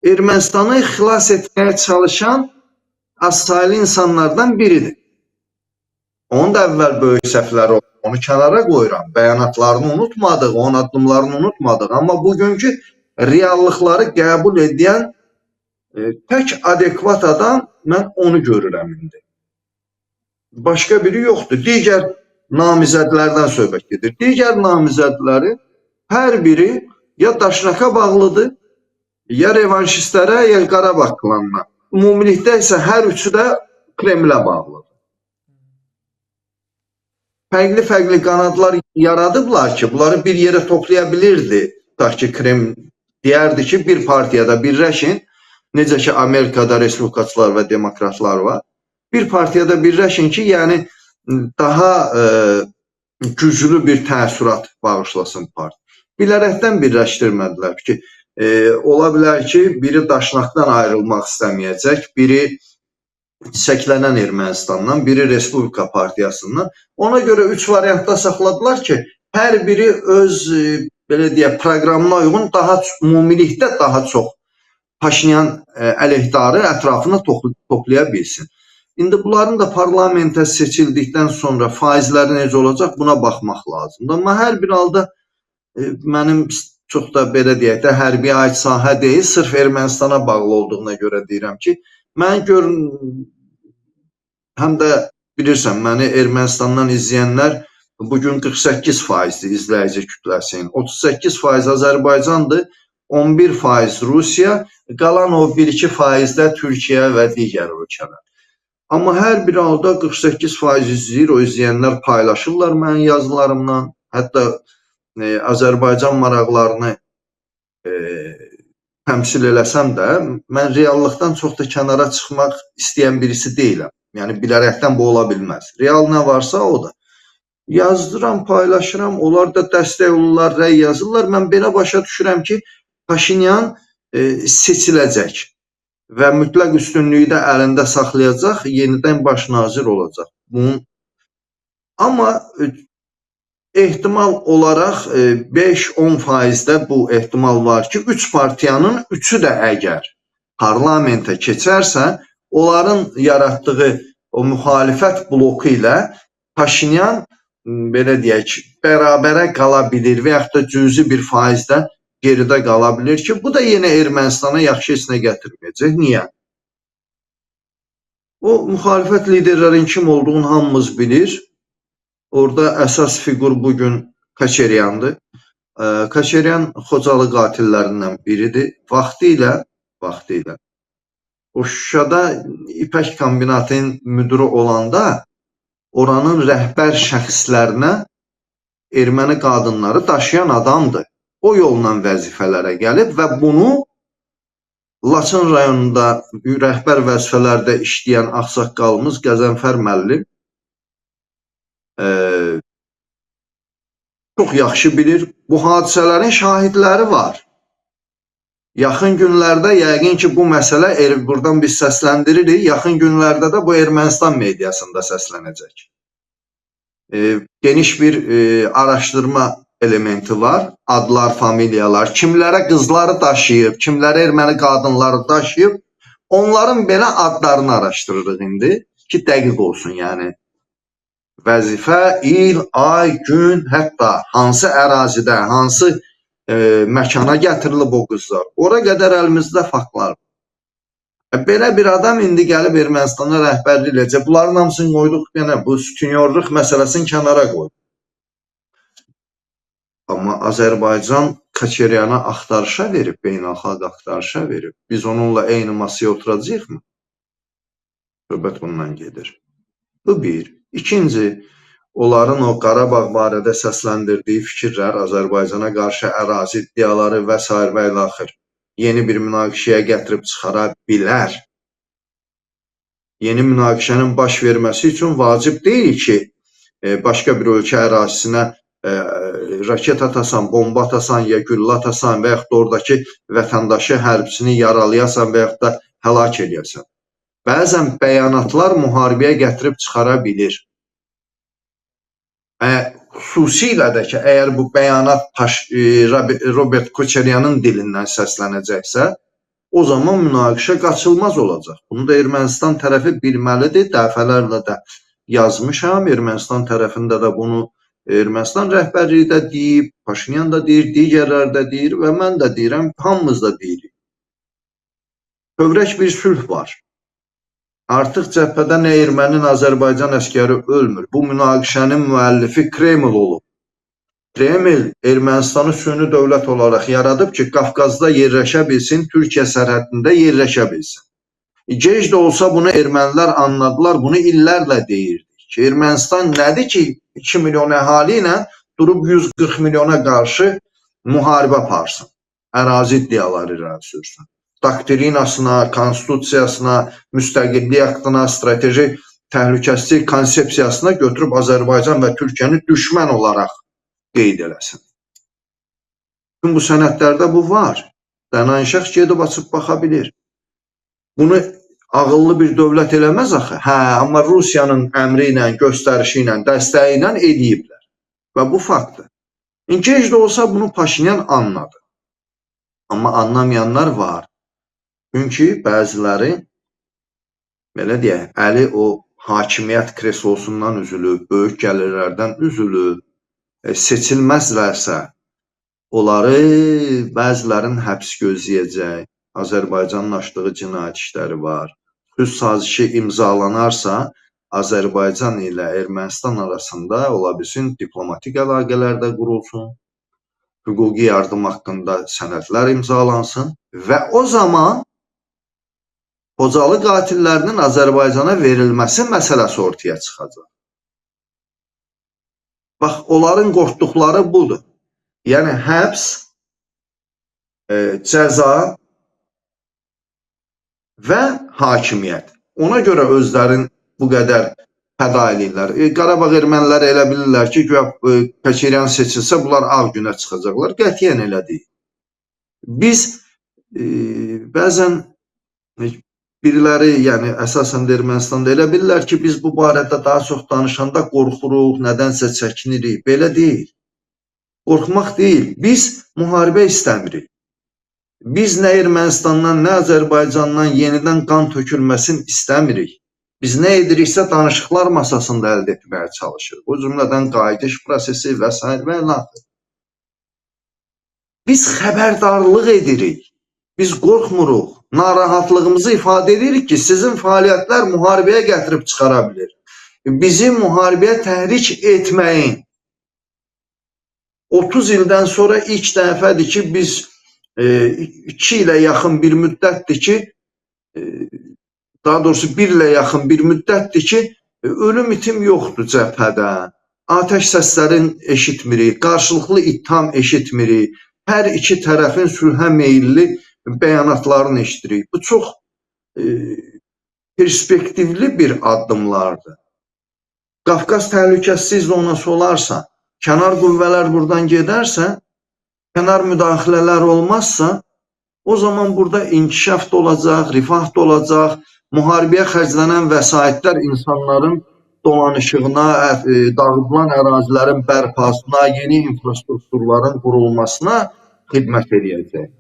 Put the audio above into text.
Ermənistanı xilas etməyə çalışan azsaylı insanlardan biridir. Onun da əvvəl böyük səhvləri oldu. Onu kənara qoyuram. Bəyanatlarını unutmadıq, onun addımlarını unutmadıq. Amma bugünkü reallıqları qəbul edən tək adekvat adam mən onu görürəm indi. Başqa biri yoxdur. Digər namizədlərdən söhbət gedir. Digər namizədlərin hər biri ya Daşnaka bağlıdır, ya revanşistlərə, ya Qarabağ klanına. Ümumilikdə isə hər üçü də Kremlə bağlıdır. Fərqli-fərqli qanadlar yaradıblar ki, bunları bir yerə toplaya bilirdi. Tutaq ki, Kreml deyərdi ki, bir partiyada birləşin, necə ki, Amerikada respublikaçılar və demokratlar var. Bir partiyada birləşin ki, yəni daha güclü bir təəssürat bağışlasın partiya. Bilərəkdən birləşdirmədilər ki, ola bilər ki, biri Daşnakdan ayrılmaq istəməyəcək, biri çiçəklənən Ermənistandan, biri Respublika partiyasından. Ona görə üç variantda saxladılar ki, hər biri öz belə deyək, proqramına uyğun ümumilikdə daha çox Paşinyan əleyhdarı ətrafına toplaya bilsin. İndi bunların da parlamentə seçildikdən sonra faizləri necə olacaq, buna baxmaq lazımdır. Amma hər bir halda mənim çox da belə deyək də hərbiyə aid sahə deyil, sırf Ermənistana bağlı olduğuna görə deyirəm ki, mən görün, həm də bilirsən, məni Ermənistandan izləyənlər bugün 48%-dir izləyici kütləsinin. 38% Azərbaycandır, 11% Rusiya, qalan o 1-2% də Türkiyə və digər ölkələr. Amma hər bir halda 48% izləyir, o izləyənlər paylaşırlar mənim yazılarımdan. Hətta Azərbaycan maraqlarını təmsil eləsəm də, mən reallıqdan çox da kənara çıxmaq istəyən birisi deyiləm. Yəni, bilərəkdən bu ola bilməz. Real nə varsa o da. Yazdıram, paylaşıram, onlar da dəstək olurlar, rəy yazırlar. Mən belə başa düşürəm ki, Paşinyan seçiləcək və mütləq üstünlüyü də əlində saxlayacaq, yenidən baş nazir olacaq. Amma ehtimal olaraq 5-10%də bu ehtimal var ki, 3 partiyanın üçü də əgər parlamentə keçərsə, onların yaratdığı o müxalifət bloku ilə Paşinyan, belə deyək, bərabərə qala bilir və yaxud da cüzi bir faizdə geridə qala bilir ki, bu da yenə Ermənistana yaxşı heç nə gətirməyəcək. Niyə? O müxalifət liderlərin kim olduğunu hamımız bilir. Orada əsas figur bugün Kaçeryandır. Kaçeryan Xocalı qatillərindən biridir. Vaxtilə o Şuşada İpək kombinatının müdürü olanda oranın rəhbər şəxslərinə erməni qadınları daşıyan adamdır. O yolla vəzifələrə gəlib və bunu Laçın rayonunda rəhbər vəzifələrdə işləyən ağsaqqalımız Qəzənfər müəllim çox yaxşı bilir. Bu hadisələrin şahidləri var. Yaxın günlərdə yəqin ki, bu məsələ buradan biz səsləndiririk. Yaxın günlərdə də bu Ermənistan mediasında səslənəcək. Geniş bir araşdırma elementi var. Adlar, familiyalar, kimlərə qızları daşıyıb, kimlərə erməni qadınları daşıyıb, onların belə adlarını araşdırırıq indi ki, dəqiq olsun, yəni. Vəzifə, il, ay, gün, hətta hansı ərazidə, hansı məkana gətirilib o qızlar. Ora qədər əlimizdə faktlar. Belə bir adam indi gəlib Ermənistana rəhbərlik edəcək. Bunların hamısını qoyduq, yəni bu sütunyorluq məsələsini kənara qoyduq. Amma Azərbaycan Kaçeryana axtarışa verib, beynəlxalq axtarışa verib. Biz onunla eyni masaya oturacağıq mı? Söhbət bundan gedir. Bu bir. İkinci, onların o Qarabağ barədə səsləndirdiyi fikirlər, Azərbaycana qarşı ərazi iddiaları və s. və ilaxır yeni bir münaqişəyə gətirib çıxara bilər. Yeni münaqişənin baş verməsi üçün vacib deyil ki, başqa bir ölkə ərazisinə raket atasan, bomba atasan, ya güllə atasan və yaxud da oradakı vətəndaşı, hərbçini yaralayasan və yaxud da həlak edəsən. Bəzən bəyanatlar müharibəyə gətirib çıxara bilir. Xüsusilə də ki, əgər bu bəyanat Robert Koçeryanın dilindən səslənəcəksə, o zaman münaqişə qaçılmaz olacaq. Bunu da Ermənistan tərəfi bilməlidir. Dəfələrlə də yazmışam. Ermənistan tərəfində də bunu Ermənistan rəhbərliyi də deyib, Paşinyan da deyir, digərlər də deyir və mən də deyirəm, hamımız da deyirik. Hövrək bir sülh var. Artıq cəbhədə nə erməni, nə Azərbaycan əskəri ölmür. Bu münaqişənin müəllifi Kreml olub. Kreml Ermənistanı süni dövlət olaraq yaradıb ki, Qafqazda yerləşə bilsin, Türkiyə sərhədində yerləşə bilsin. Gec də olsa bunu ermənilər anladılar, bunu illərlə deyirdik ki, Ermənistan nədir ki, 2 milyon əhali ilə durub 140 milyona qarşı müharibə aparsın, ərazi iddiaları irəli sürsün. Doktrinasına, konstitusiyasına, müstəqillik aktına, strateji təhlükəsizlik konsepsiyasına götürüb Azərbaycan və Türkiyəni düşmən olaraq qeyd eləsin. Bu sənədlərdə bu var. Dənan şəxs gedib açıb baxa bilir. Bunu ağıllı bir dövlət eləməz axı. Hə, amma Rusiyanın əmri ilə, göstərişi ilə, dəstəyi ilə ediblər. Və bu faktdır. Gec də olsa bunu Paşinyan anladı. Amma anlamayanlar var. Çünki bəziləri, belə deyək, əli o hakimiyyət kreslosundan üzülüb, böyük gəlirlərdən üzülüb, seçilməzlərsə, onları bəzilərin həbs gözləyəcək. Azərbaycanın açdığı cinayət işləri var. Sülh sazişi imzalanarsa, Azərbaycan ilə Ermənistan arasında ola bilsin diplomatik əlaqələr də qurulsun, hüquqi yardım haqqında sənədlər imzalansın və o zaman Xocalı qatillərinin Azərbaycana verilməsi məsələsi ortaya çıxacaq. Bax, onların qorxduqları budur. Yəni, həbs, cəza və hakimiyyət. Ona görə özlərin bu qədər fəda edirlər. Qarabağ erməniləri elə bilirlər ki, Peçeryan seçilsə, bunlar ağ günə çıxacaqlar. Qətiyyən elə deyil. Biz bəzən biriləri, yəni əsasən də Ermənistanda elə bilirlər ki, biz bu barədə daha çox danışanda qorxuruq, nədənsə çəkinirik. Belə deyil. Qorxmaq deyil. Biz müharibə istəmirik. Biz nə Ermənistandan, nə Azərbaycandan yenidən qan tökülməsini istəmirik. Biz nə ediriksə danışıqlar masasında əldə etməyə çalışırıq. O cümlədən qayıdış prosesi və s. və ilaxır. Biz xəbərdarlıq edirik. Biz qorxmuruq. Narahatlığımızı ifadə edirik ki, sizin fəaliyyətlər müharibəyə gətirib çıxara bilir. Bizi müharibəyə təhrik etməyin. 30 ildən sonra ilk dəfədir ki, biz 2 ilə yaxın bir müddətdir ki, daha doğrusu 1 ilə yaxın bir müddətdir ki, ölüm itim yoxdur cəbhədə. Atəş səslərin eşitmirik, qarşılıqlı ittiham eşitmirik. Hər iki tərəfin sülhə meyilli bəyanatlarını eşitirik. Bu çox perspektivli bir addımlardır. Qafqaz təhlükəsizlik zonası olarsa, kənar qüvvələr buradan gedərsə, kənar müdaxilələr olmazsa, o zaman burada inkişaf da olacaq, rifah da olacaq, müharibəyə xərclənən vəsaitlər insanların dolanışığına, dağıdılan ərazilərin bərpasına, yeni infrastrukturların qurulmasına xidmət edəcək.